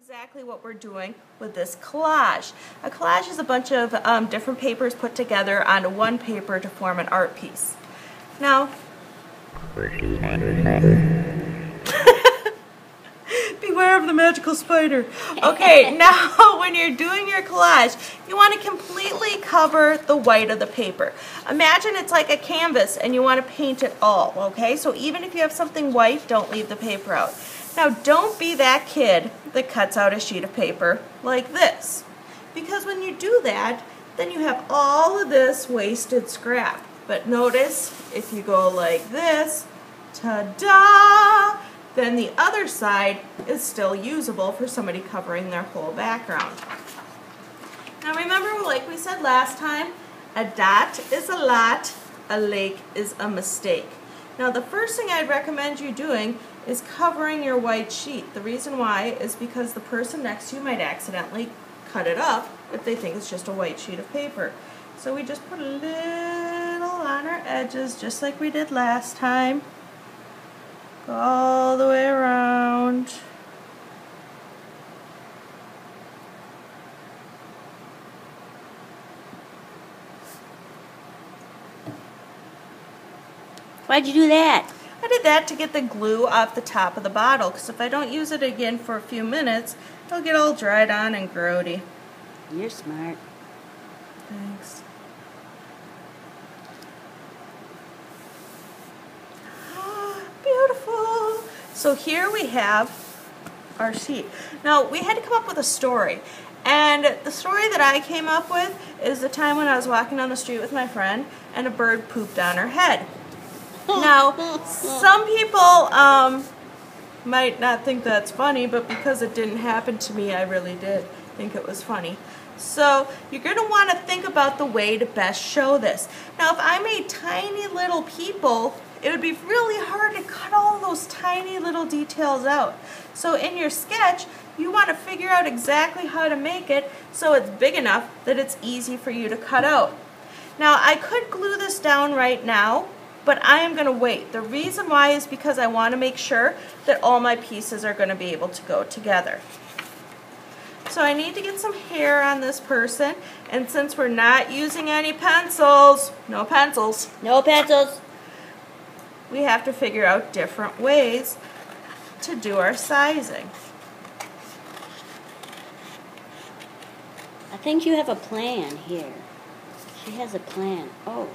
Exactly what we're doing with this collage. A collage is a bunch of different papers put together onto one paper to form an art piece. Now, beware of the magical spider. Okay, now when you're doing your collage, you want to completely cover the white of the paper. Imagine it's like a canvas and you want to paint it all, okay? So even if you have something white, don't leave the paper out. Now don't be that kid that cuts out a sheet of paper like this. Because when you do that, then you have all of this wasted scrap. But notice, if you go like this, ta-da! Then the other side is still usable for somebody covering their whole background. Now remember, like we said last time, a dot is a lot, a lake is a mistake. Now the first thing I'd recommend you doing is covering your white sheet. The reason why is because the person next to you might accidentally cut it up if they think it's just a white sheet of paper. So we just put a little on our edges just like we did last time. Go all the way around. Why'd you do that? I did that to get the glue off the top of the bottle, because if I don't use it again for a few minutes, it'll get all dried on and grody. You're smart. Thanks. Beautiful. So here we have our sheet. Now we had to come up with a story. And the story that I came up with is the time when I was walking down the street with my friend and a bird pooped on her head. Now, some people might not think that's funny, but because it didn't happen to me, I really did think it was funny. So you're going to want to think about the way to best show this. Now, if I made tiny little people, it would be really hard to cut all those tiny little details out. So in your sketch, you want to figure out exactly how to make it so it's big enough that it's easy for you to cut out. Now, I could glue this down right now, but I am going to wait. The reason why is because I want to make sure that all my pieces are going to be able to go together. So I need to get some hair on this person, and since we're not using any pencils, no pencils, we have to figure out different ways to do our sizing. I think you have a plan here. She has a plan. Oh.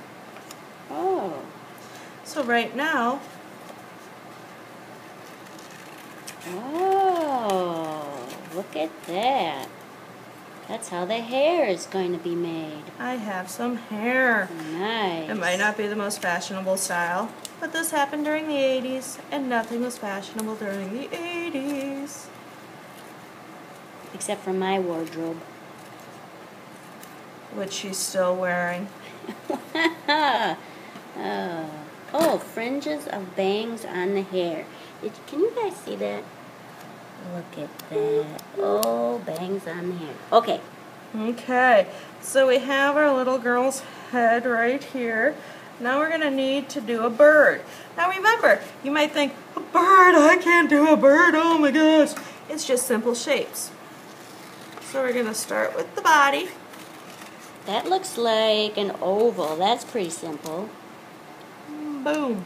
So right now, Look at that. That's how the hair is going to be made. I have some hair. Nice. It might not be the most fashionable style, but this happened during the 80s, and nothing was fashionable during the 80s. Except for my wardrobe. Which she's still wearing. Oh, fringes of bangs on the hair. Can you guys see that? Look at that. Oh, bangs on the hair. Okay. Okay, so we have our little girl's head right here. Now we're going to need to do a bird. Now remember, you might think, a bird? I can't do a bird. Oh my gosh. It's just simple shapes. So we're going to start with the body. That looks like an oval. That's pretty simple. Boom.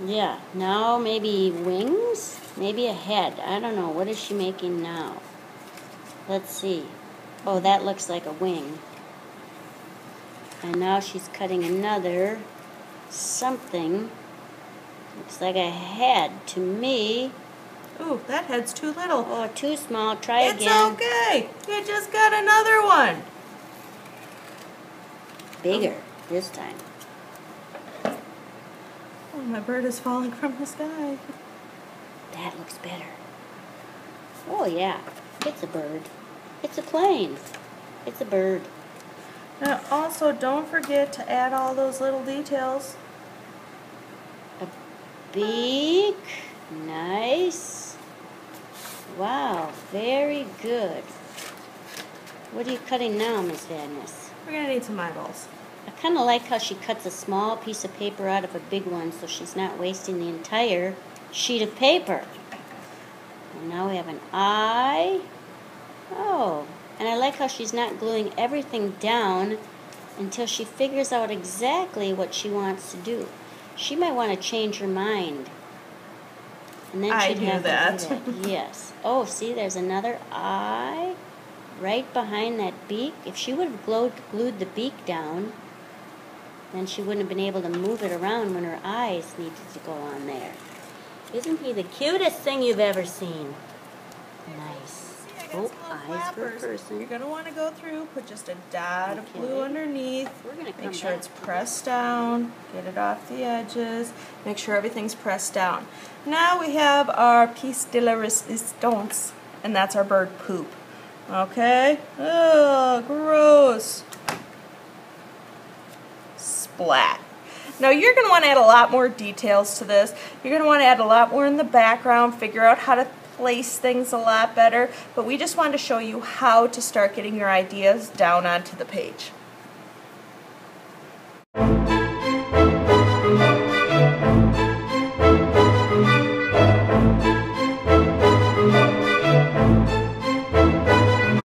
Yeah, now maybe wings? Maybe a head. I don't know. What is she making now? Let's see. Oh, that looks like a wing. And now she's cutting another something. Looks like a head to me. Ooh, that head's too little. Oh, too small. Try it's again. It's okay. You just got another one. Bigger this time. Oh, my bird is falling from the sky. That looks better. Oh, yeah. It's a bird. It's a plane. It's a bird. Now, also, don't forget to add all those little details. A beak. Nice. Wow, very good. What are you cutting now, Miss Vadnais? We're going to need some eyeballs. I kind of like how she cuts a small piece of paper out of a big one so she's not wasting the entire sheet of paper. And now we have an eye Oh, and I like how she's not gluing everything down until she figures out exactly what she wants to do. She might want to change her mind. And then she'd have to do that. Yes. Oh, see, there's another eye right behind that beak. If she would have glued the beak down, then she wouldn't have been able to move it around when her eyes needed to go on there. Isn't he the cutest thing you've ever seen? Nice. Oh, eyes for a person. You're going to want to go through, put just a dot of blue underneath. We're going to come Make sure back. it's pressed down. Get it off the edges. Make sure everything's pressed down. Now we have our piece de la resistance, and that's our bird poop. Okay? Oh, gross. Splat. Now you're going to want to add a lot more details to this. You're going to want to add a lot more in the background, figure out how to place things a lot better, but we just wanted to show you how to start getting your ideas down onto the page.